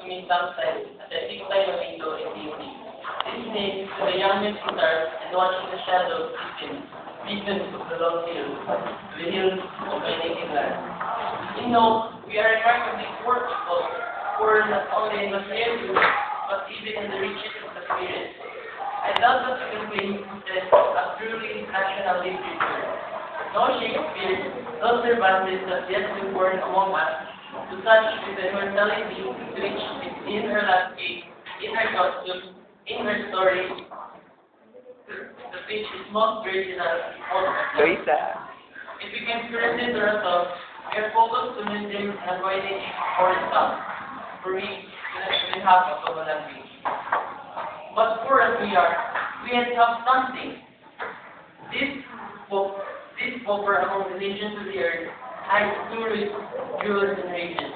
may campsite at the peak time of window in the evening. Listening to the youngest guitar and watching the shadows deepen, visions of the long hills, the hills of my native land. You know, we are remarkably poor people, poor not only in material goods, but even in the riches of the spirit. I love that you can claim this a truly national literature. No Shakespeare, no Cervantes has yet been born among us to touch with the immortality which is in her landscape, in her costume, in her story, the which is most original, most Luisa. if we can present the results, we are focused to maintain and avoiding foreign stuff. For me, we have a common language. But poor as we are, we yet have something. This pauper among the nations of the earth has two roots, jewels, and rages.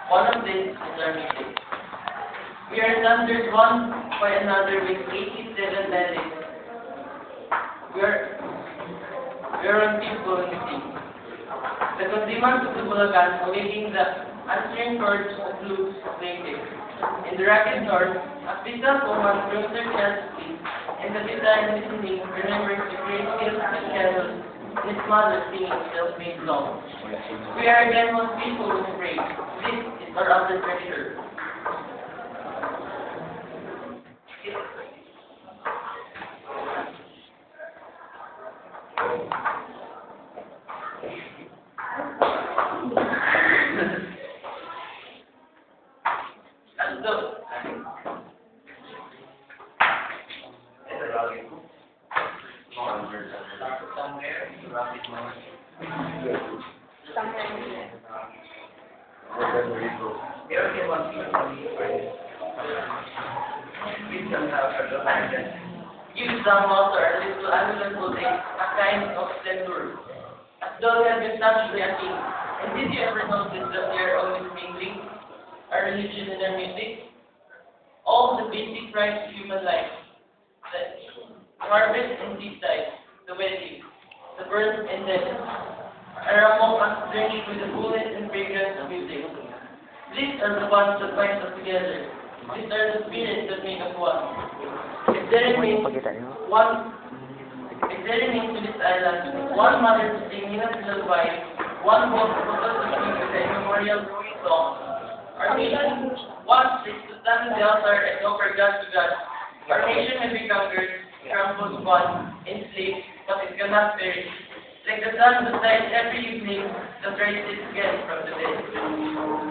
One of these is our music. We are thundered one by another with 87 melodies. We are on people in the sea. The consumers of the Bulacan awaking the answering chords of flutes of native. In the ragged north, a peasant woman brings her child to sleep, and the guitar listening remembers the great skills and carols in his mother singing self-made songs. We are again one people who pray. This is our other treasure. Use some water and little amulet will take a kind of censure, as though they have been naturally a king. And did you ever notice that they are always mingling our religion and our music? All the basic rights of human life, the harvest and seaside, the wedding, the birth and death, are among us drenched with the fullness and fragrance of music. These are the bonds that bind us together. These are the spirits that make us one. If there remains to this island, one mother to sing Nina's lullaby, one boat to put us to sleep with the immemorial growing song, our nation, one is to stand in the altar and offer God to God. Our nation may be conquered, trampled upon, enslaved, but it cannot perish. Like the sun that shines every evening, that rises again from the dead.